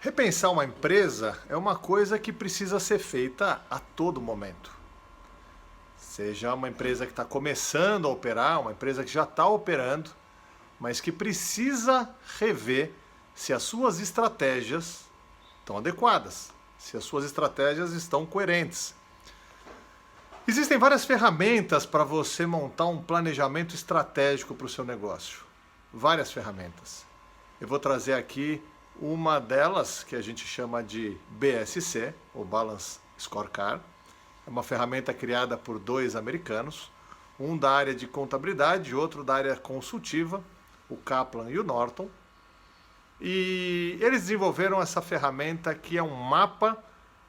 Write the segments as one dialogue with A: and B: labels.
A: Repensar uma empresa é uma coisa que precisa ser feita a todo momento. Seja uma empresa que está começando a operar, uma empresa que já está operando, mas que precisa rever se as suas estratégias estão adequadas, se as suas estratégias estão coerentes. Existem várias ferramentas para você montar um planejamento estratégico para o seu negócio. Várias ferramentas. Eu vou trazer aqui uma delas, que a gente chama de BSC, ou Balance Scorecard. É uma ferramenta criada por dois americanos, um da área de contabilidade e outro da área consultiva, o Kaplan e o Norton. E eles desenvolveram essa ferramenta que é um mapa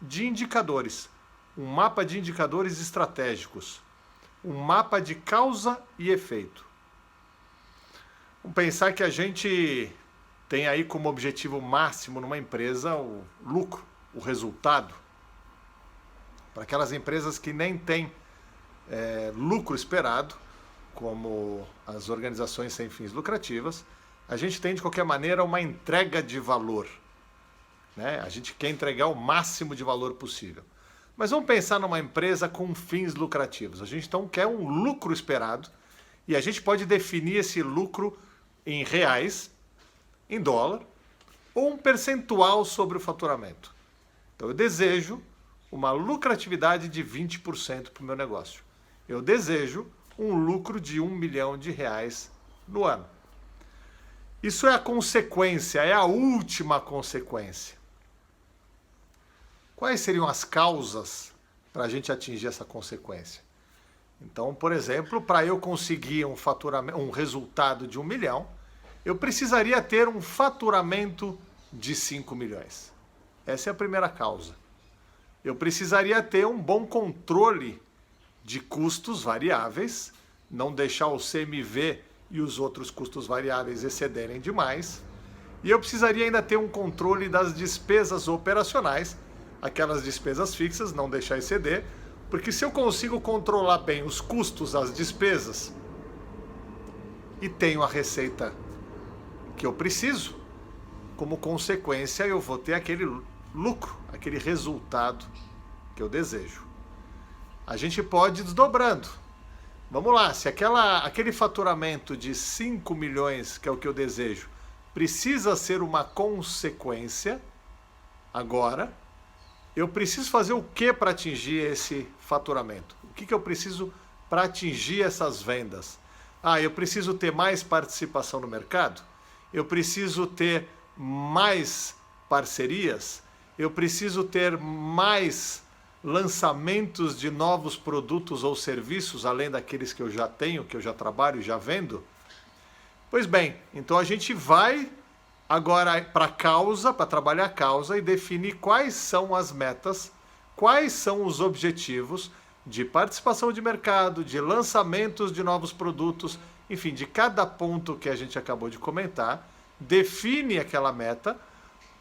A: de indicadores, um mapa de indicadores estratégicos, um mapa de causa e efeito. Vamos pensar que a gente tem aí como objetivo máximo numa empresa o lucro, o resultado. Para aquelas empresas que nem têm lucro esperado, como as organizações sem fins lucrativas, a gente tem de qualquer maneira uma entrega de valor, né? A gente quer entregar o máximo de valor possível. Mas vamos pensar numa empresa com fins lucrativos. A gente então quer um lucro esperado e a gente pode definir esse lucro em reais, em dólar, ou um percentual sobre o faturamento. Então eu desejo uma lucratividade de 20% para o meu negócio. Eu desejo um lucro de R$ 1 milhão no ano. Isso é a consequência, é a última consequência. Quais seriam as causas para a gente atingir essa consequência? Então, por exemplo, para eu conseguir um resultado de 1 milhão, eu precisaria ter um faturamento de 5 milhões. Essa é a primeira causa. Eu precisaria ter um bom controle de custos variáveis, não deixar o CMV e os outros custos variáveis excederem demais. E eu precisaria ainda ter um controle das despesas operacionais, aquelas despesas fixas, não deixar exceder, porque se eu consigo controlar bem os custos, as despesas, e tenho a receita que eu preciso, como consequência eu vou ter aquele lucro, aquele resultado que eu desejo. A gente pode ir desdobrando. Vamos lá, se aquele faturamento de 5 milhões, que é o que eu desejo, precisa ser uma consequência, agora, eu preciso fazer o que para atingir esse faturamento? O que eu preciso para atingir essas vendas? Eu preciso ter mais participação no mercado? Eu preciso ter mais parcerias? Eu preciso ter mais lançamentos de novos produtos ou serviços, além daqueles que eu já tenho, que eu já trabalho e já vendo? Pois bem, então a gente vai agora para a causa, para trabalhar a causa e definir quais são as metas, quais são os objetivos de participação de mercado, de lançamentos de novos produtos, enfim, de cada ponto que a gente acabou de comentar, define aquela meta,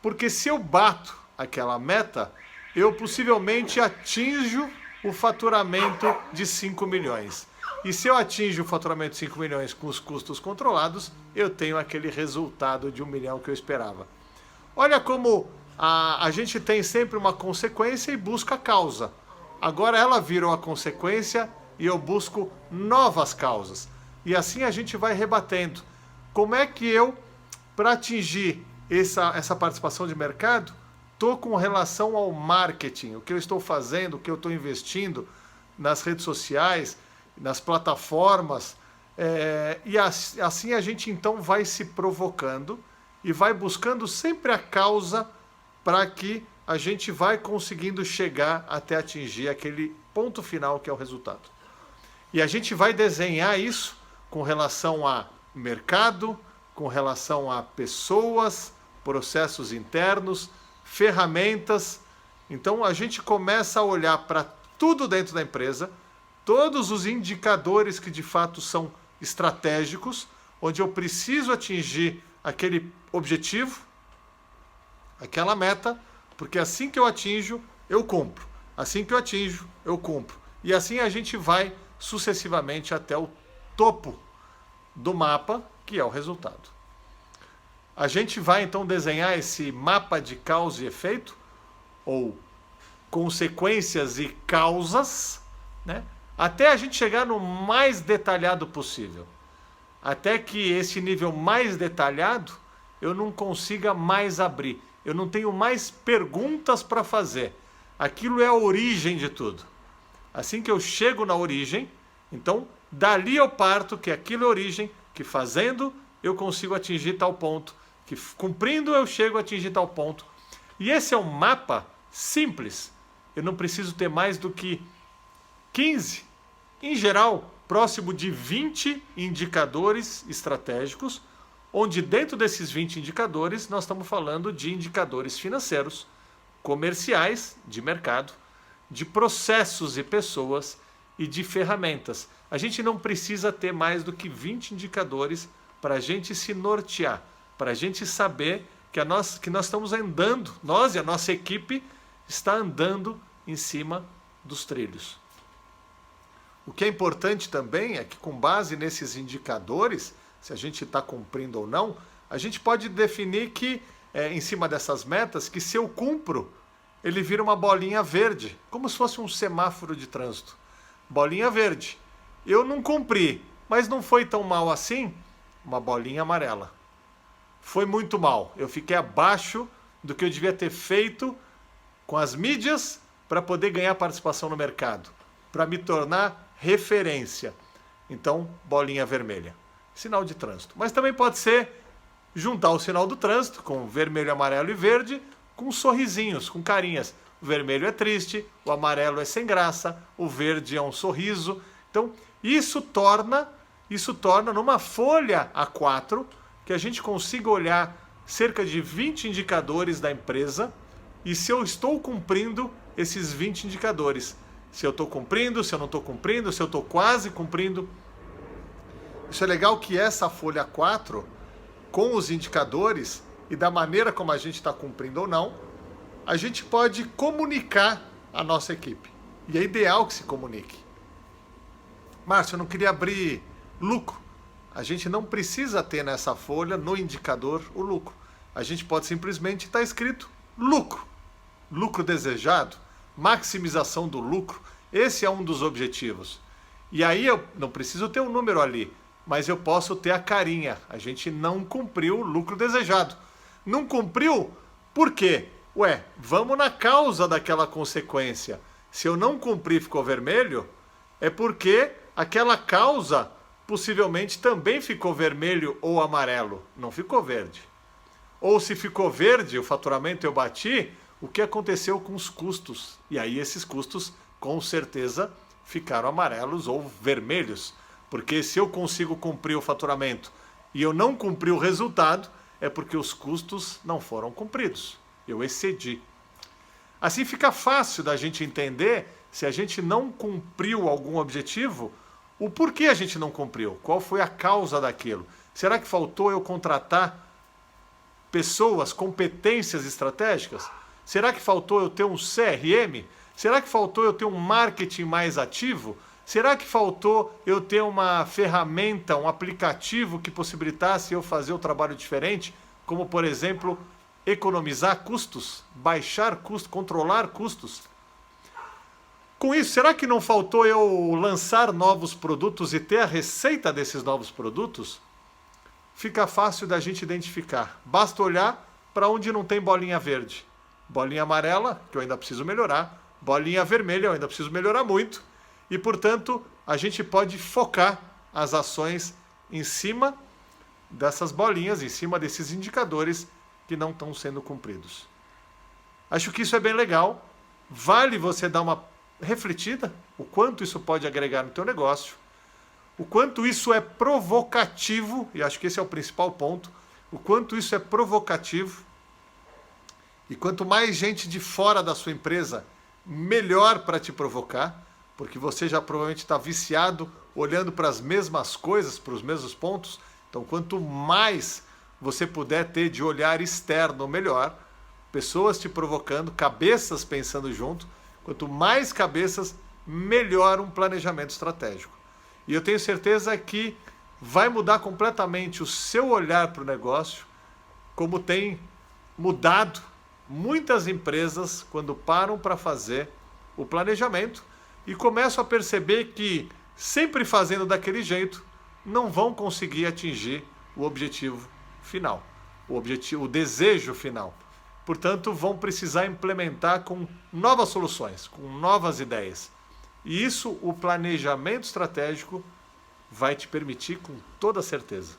A: porque se eu bato aquela meta, eu possivelmente atinjo o faturamento de 5 milhões. E se eu atinjo o faturamento de 5 milhões com os custos controlados, eu tenho aquele resultado de 1 milhão que eu esperava. Olha como a gente tem sempre uma consequência e busca a causa. Agora ela virou a consequência e eu busco novas causas. E assim a gente vai rebatendo. Como é que eu, para atingir essa participação de mercado, estou com relação ao marketing, o que eu estou fazendo, o que eu estou investindo nas redes sociais, nas plataformas, e assim a gente então vai se provocando e vai buscando sempre a causa para que a gente vai conseguindo chegar até atingir aquele ponto final que é o resultado. E a gente vai desenhar isso com relação a mercado, com relação a pessoas, processos internos, ferramentas. Então a gente começa a olhar para tudo dentro da empresa, todos os indicadores que de fato são estratégicos, onde eu preciso atingir aquele objetivo, aquela meta, porque assim que eu atinjo, eu cumpro. Assim que eu atinjo, eu cumpro. E assim a gente vai sucessivamente até o topo do mapa, que é o resultado. A gente vai então desenhar esse mapa de causa e efeito, ou consequências e causas, né? Até a gente chegar no mais detalhado possível. Até que esse nível mais detalhado eu não consiga mais abrir. Eu não tenho mais perguntas para fazer. Aquilo é a origem de tudo. Assim que eu chego na origem, então dali eu parto que aquilo é a origem, que fazendo eu consigo atingir tal ponto, que cumprindo eu chego a atingir tal ponto. E esse é um mapa simples. Eu não preciso ter mais do que 15, em geral, próximo de 20 indicadores estratégicos, onde dentro desses 20 indicadores nós estamos falando de indicadores financeiros, comerciais, de mercado, de processos e pessoas e de ferramentas. A gente não precisa ter mais do que 20 indicadores para a gente se nortear, para a gente saber que nós estamos andando, nós e a nossa equipe está andando em cima dos trilhos. O que é importante também é que, com base nesses indicadores, se a gente está cumprindo ou não, a gente pode definir que, em cima dessas metas, que se eu cumpro, ele vira uma bolinha verde, como se fosse um semáforo de trânsito. Bolinha verde. Eu não cumpri, mas não foi tão mal assim, uma bolinha amarela. Foi muito mal. Eu fiquei abaixo do que eu devia ter feito com as mídias para poder ganhar participação no mercado, para me tornar referência. Então, bolinha vermelha. Sinal de trânsito. Mas também pode ser juntar o sinal do trânsito com vermelho, amarelo e verde com sorrisinhos, com carinhas. O vermelho é triste, o amarelo é sem graça, o verde é um sorriso. Então, isso torna numa folha A4 que a gente consiga olhar cerca de 20 indicadores da empresa e se eu estou cumprindo esses 20 indicadores. Se eu estou cumprindo, se eu não estou cumprindo, se eu estou quase cumprindo. Isso é legal que essa folha 4, com os indicadores e da maneira como a gente está cumprindo ou não, a gente pode comunicar a nossa equipe. E é ideal que se comunique. Márcio, eu não queria abrir lucro. A gente não precisa ter nessa folha, no indicador, o lucro. A gente pode simplesmente estar escrito lucro. Lucro desejado, maximização do lucro. Esse é um dos objetivos. E aí eu não preciso ter um número ali, mas eu posso ter a carinha. A gente não cumpriu o lucro desejado. Não cumpriu? Por quê? Ué, vamos na causa daquela consequência. Se eu não cumprir e ficou vermelho, é porque aquela causa possivelmente também ficou vermelho ou amarelo, não ficou verde. Ou se ficou verde, o faturamento eu bati, o que aconteceu com os custos? E aí esses custos, com certeza, ficaram amarelos ou vermelhos. Porque se eu consigo cumprir o faturamento e eu não cumpri o resultado, é porque os custos não foram cumpridos. Eu excedi. Assim fica fácil da gente entender, se a gente não cumpriu algum objetivo, o porquê a gente não cumpriu, qual foi a causa daquilo. Será que faltou eu contratar pessoas, competências estratégicas? Será que faltou eu ter um CRM? Será que faltou eu ter um marketing mais ativo? Será que faltou eu ter uma ferramenta, um aplicativo que possibilitasse eu fazer o trabalho diferente? Como, por exemplo, economizar custos, baixar custos, controlar custos? Com isso, será que não faltou eu lançar novos produtos e ter a receita desses novos produtos? Fica fácil da gente identificar. Basta olhar para onde não tem bolinha verde. Bolinha amarela, que eu ainda preciso melhorar. Bolinha vermelha, eu ainda preciso melhorar muito. E, portanto, a gente pode focar as ações em cima dessas bolinhas, em cima desses indicadores que não estão sendo cumpridos. Acho que isso é bem legal. Vale você dar uma refletida, o quanto isso pode agregar no teu negócio, o quanto isso é provocativo, e acho que esse é o principal ponto, o quanto isso é provocativo. E quanto mais gente de fora da sua empresa, melhor para te provocar, porque você já provavelmente está viciado olhando para as mesmas coisas, para os mesmos pontos. Então, quanto mais você puder ter de olhar externo, melhor. Pessoas te provocando, cabeças pensando junto. Quanto mais cabeças, melhor um planejamento estratégico. E eu tenho certeza que vai mudar completamente o seu olhar para o negócio, como tem mudado muitas empresas quando param para fazer o planejamento e começam a perceber que, sempre fazendo daquele jeito, não vão conseguir atingir o objetivo final, o desejo final. Portanto, vão precisar implementar com novas soluções, com novas ideias. E isso o planejamento estratégico vai te permitir com toda certeza.